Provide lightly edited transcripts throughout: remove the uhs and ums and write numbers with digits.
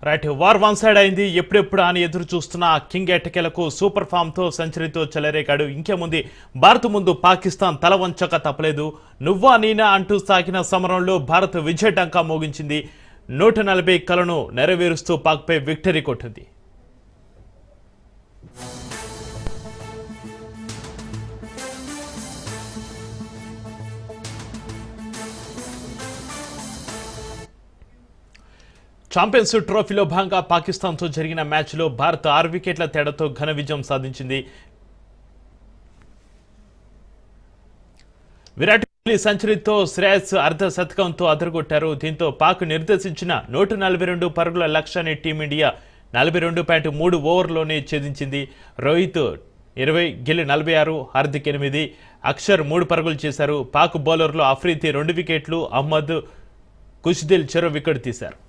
Right war one side అయింది. ఎప్పుడెప్పుడు అని ఎదురు చూస్తున్న కింగ్ ఎట్టకేలకు సూపర్ ఫామ్ తో సెంచరీతో చెలరేగాడు. ఇంకేముంది, భారత్ ముందు పాకిస్తాన్ తల వంచక తప్పలేదు. నువ్వా నేనా అంటూ సాగిన సమరంలో భారత్ విజయ డంకా మోగించింది. 140 కలను నెరవేరుస్తూ పాక్పై విక్టరీ కొట్టింది. ఛాంపియన్స్ ట్రోఫీలో భాగంగా పాకిస్తాన్తో జరిగిన మ్యాచ్లో భారత్ 6 వికెట్ల తేడాతో ఘన విజయం సాధించింది. విరాట్ కోహ్లీ సెంచరీతో శ్రేయస్ అర్ధ శతకంతో అదరగొట్టారు. దీంతో పాక్ నిర్దేశించిన 142 పరుగుల లక్ష్యాన్ని టీమిండియా 42.3 ఓవర్లోనే ఛేదించింది. రోహిత్ 20, గిల్ 46, హార్దిక్ 8, అక్షర్ 3 పరుగులు చేశారు. పాక్ బౌలర్లు అఫ్రీది 2 వికెట్లు, అహ్మద్, ఖుష్దిల్ చెరో వికెట్ తీశారు.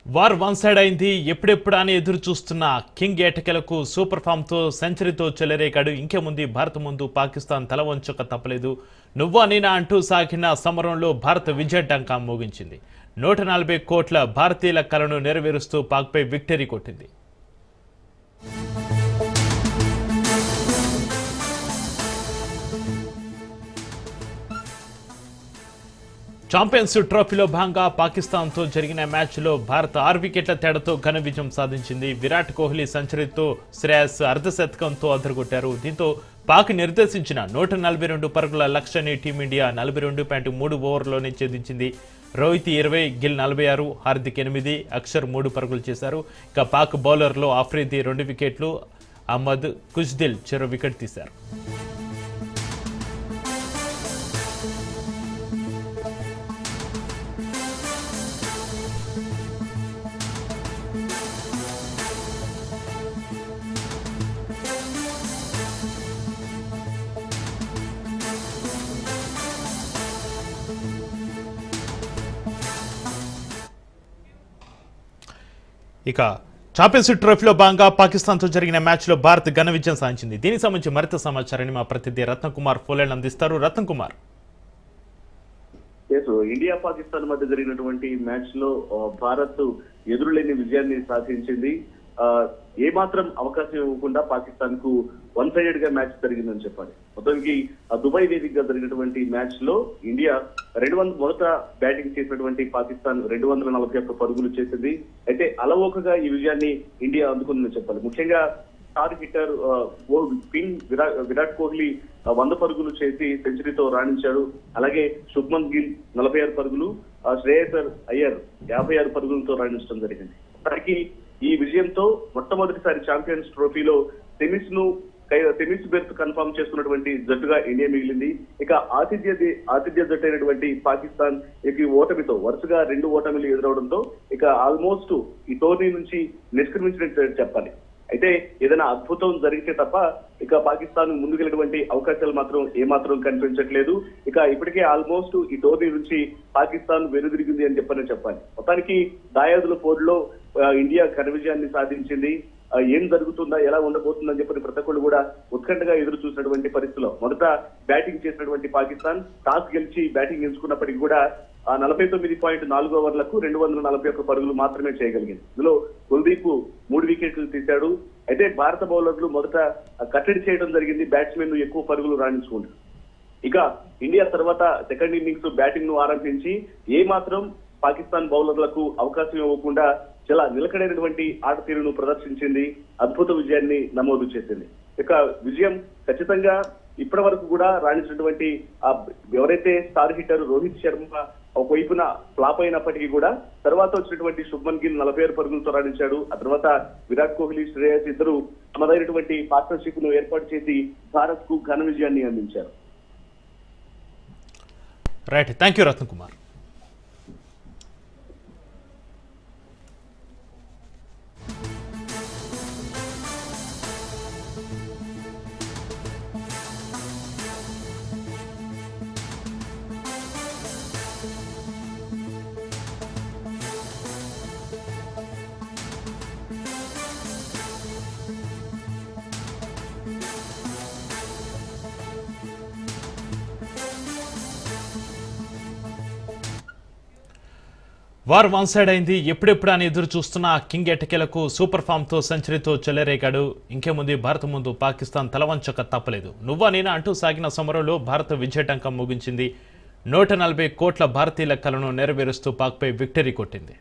వార్ వన్ సైడ్ అయింది. ఎప్పుడెప్పుడు అని ఎదురు చూస్తున్న కింగ్ ఎట్టకేలకు సూపర్ ఫామ్ తో సెంచరీతో చెలరేగాడు. ఇంకేముంది, భారత్ ముందు పాకిస్తాన్ తల వంచక తప్పలేదు. నువ్వా నేనా అంటూ సాగిన సమరంలో భారత్ విజయ డంకా మోగించింది. 140 కోట్ల భారతీయుల కలను నెరవేరుస్తూ పాక్పై విక్టరీ కొట్టింది. ఛాంపియన్స్ ట్రోఫీలో భాగంగా పాకిస్తాన్తో జరిగిన మ్యాచ్లో భారత్ 6 వికెట్ల తేడాతో ఘన విజయం సాధించింది. విరాట్ కోహ్లీ సెంచరీతో శ్రేయస్ అర్ధ శతకంతో అదరగొట్టారు. దీంతో పాక్ నిర్దేశించిన 142 పరుగుల లక్ష్యాన్ని టీమిండియా 42.3 ఓవర్లోనే ఛేదించింది. రోహిత్ 20, గిల్ 46, హార్దిక్ 8, అక్షర్ 3 పరుగులు చేశారు. ఇక పాక్ బౌలర్లో అఫ్రీది 2 వికెట్లు, అహ్మద్, ఖుష్దిల్ చెరో వికెట్ తీశారు. ఇక ఛాంపియన్స్ ట్రోఫీలో భాగంగా పాకిస్తాన్తో జరిగిన మ్యాచ్లో భారత్ ఘన విజయం సాధించింది. దీనికి సంబంధించి మరింత సమాచారాన్ని మా ప్రతినిధి రత్నకుమార్ ఫోలైన్ అందిస్తారు. రత్నకుమార్, ఇండియా పాకిస్తాన్ మధ్య జరిగినటువంటి మ్యాచ్ లో భారత్ ఎదురులేని విజయాన్ని సాధించింది. ఏమాత్రం అవకాశం ఇవ్వకుండా పాకిస్తాన్ కు వన్ సైడెడ్ గా మ్యాచ్ జరిగిందని చెప్పాలి. మొత్తానికి దుబాయ్ వేదికగా జరిగినటువంటి మ్యాచ్ లో ఇండియా మొదట బ్యాటింగ్ చేసినటువంటి పాకిస్తాన్ 241 పరుగులు చేసింది. అయితే అలవోకగా ఈ విజయాన్ని ఇండియా అందుకుందని చెప్పాలి. ముఖ్యంగా స్టార్ హిట్టర్ విరాట్ కోహ్లీ 100 పరుగులు చేసి సెంచరీతో రాణించాడు. అలాగే శుభ్మన్ గిల్ 46 పరుగులు, శ్రేయస్ అయ్యర్ 56 పరుగులతో రాణించడం జరిగింది. దానికి ఈ విజయంతో మొట్టమొదటిసారి ఛాంపియన్స్ ట్రోఫీలో సెమీస్ బెర్త్ కన్ఫర్మ్ చేసుకున్నటువంటి జట్టుగా ఇండియా మిగిలింది. ఇక ఆతిథ్య జట్టు అయినటువంటి పాకిస్తాన్ ఈ ఓటమితో వరుసగా 2 ఓటమిలు ఎదురవడంతో ఇక ఆల్మోస్ట్ ఈ టోర్నీ నుంచి నిష్క్రమించినట్టు చెప్పాలి. అయితే ఏదైనా అద్భుతం జరిగితే తప్ప ఇక పాకిస్తాన్ ముందుకెళ్ళినటువంటి అవకాశాలు మాత్రం ఏమాత్రం కనిపించట్లేదు. ఇక ఇప్పటికే ఆల్మోస్ట్ ఈ టోర్నీ నుంచి పాకిస్తాన్ వెనుదిరిగింది అని చెప్పాలి. మొత్తానికి దాయాదుల పోరులో ఇండియా ఘన విజయాన్ని సాధించింది. ఏం జరుగుతుందా, ఎలా ఉండబోతుందని చెప్పి ప్రతి ఒక్కళ్ళు కూడా ఉత్కంఠగా ఎదురు చూసినటువంటి పరిస్థితిలో మొదట బ్యాటింగ్ చేసినటువంటి పాకిస్తాన్ టాస్ గెలిచి బ్యాటింగ్ ఎంచుకున్నప్పటికీ కూడా 49.4 ఓవర్లకు 241 పరుగులు మాత్రమే చేయగలిగింది. ఇందులో కుల్దీప్ 3 వికెట్లు తీశాడు. అయితే భారత బౌలర్లు మొదట కట్టడి చేయడం జరిగింది. బ్యాట్స్మెన్ ఎక్కువ పరుగులు రాణించుకుంటారు. ఇక ఇండియా తర్వాత సెకండ్ ఇన్నింగ్స్ బ్యాటింగ్ ను ఆరంభించి ఏమాత్రం పాకిస్తాన్ బౌలర్లకు అవకాశం ఇవ్వకుండా చాలా నిలకడైనటువంటి ఆట తీరును ప్రదర్శించింది. అద్భుత విజయాన్ని నమోదు చేసింది. ఇక విజయం ఖచ్చితంగా ఇప్పటి వరకు కూడా రాణించినటువంటి ఎవరైతే స్టార్ హిట్టర్ రోహిత్ శర్మ ఒకవైపున ఫ్లాప్ అయినప్పటికీ కూడా తర్వాత వచ్చినటువంటి శుభ్మన్ గిల్ 46 పరుగులతో రాణించాడు. ఆ తర్వాత విరాట్ కోహ్లీ, శ్రేయస్ ఇద్దరు తమదైనటువంటి పార్ట్నర్షిప్ ను ఏర్పాటు చేసి భారత్ కు ఘన విజయాన్ని అందించారు. Right, thank you Ratna Kumar. War one side అయింది. ఎప్పుడెప్పుడు అని ఎదురు చూస్తున్న కింగ్ ఎటకేలకు సూపర్ ఫామ్ తో సెంచరీతో చెలరేగాడు. ఇంకేముంది, భారత్ ముందు పాకిస్తాన్ తలవంచక తప్పలేదు. నువ్వా నేనా అంటూ సాగిన సమరంలో భారత్ విజయటంకం ముగించింది. 140 కోట్ల భారతీయుల కలను నెరవేరుస్తూ పాక్పై విక్టరీ కొట్టింది.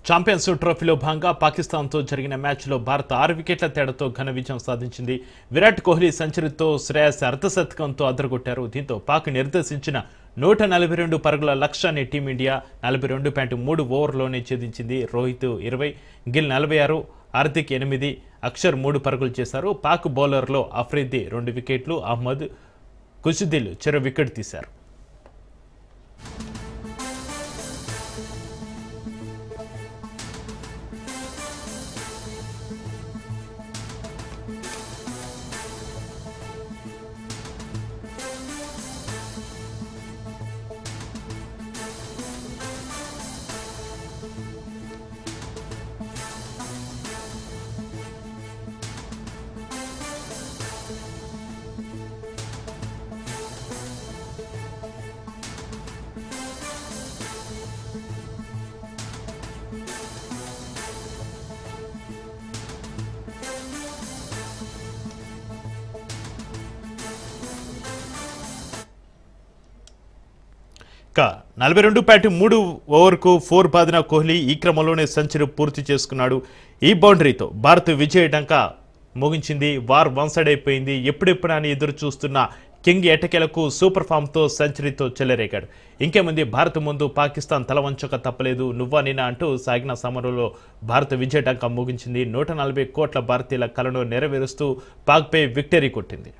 ఛాంపియన్స్ ట్రోఫీలో భాగంగా పాకిస్తాన్తో జరిగిన మ్యాచ్లో భారత్ 6 వికెట్ల తేడాతో ఘన విజయం సాధించింది. విరాట్ కోహ్లీ సెంచరీతో, శ్రేయస్ అర్ధశతకంతో అదరగొట్టారు. దీంతో పాక్ నిర్దేశించిన 142 పరుగుల లక్ష్యాన్ని టీమిండియా 42.3 ఓవర్లోనే ఛేదించింది. రోహిత్ 20, గిల్ 46, హార్దిక్ 8, అక్షర్ 3 పరుగులు చేశారు. పాక్ బౌలర్లో అఫ్రీది 2 వికెట్లు, అహ్మద్, ఖుషుదిల్ చెరో వికెట్ తీశారు. ఇక 42.3 ఓవర్కు 4 బాదిన కోహ్లీ ఈ క్రమంలోనే సెంచరీ పూర్తి చేసుకున్నాడు. ఈ బౌండరీతో భారత్ విజయటంక ముగించింది. వార్ వన్ సైడ్ అయిపోయింది. ఎప్పుడెప్పుడు అని ఎదురు చూస్తున్న కింగ్ ఎటకేలకు సూపర్ ఫామ్తో సెంచరీతో చెలరేగాడు. ఇంకేముంది, భారత్ ముందు పాకిస్తాన్ తలవంచక తప్పలేదు. నువ్వా నేనా అంటూ సాగిన సమరంలో భారత్ విజయటంక ముగించింది. 140 కోట్ల భారతీయుల కలను నెరవేరుస్తూ పాక్పై విక్టరీ కొట్టింది.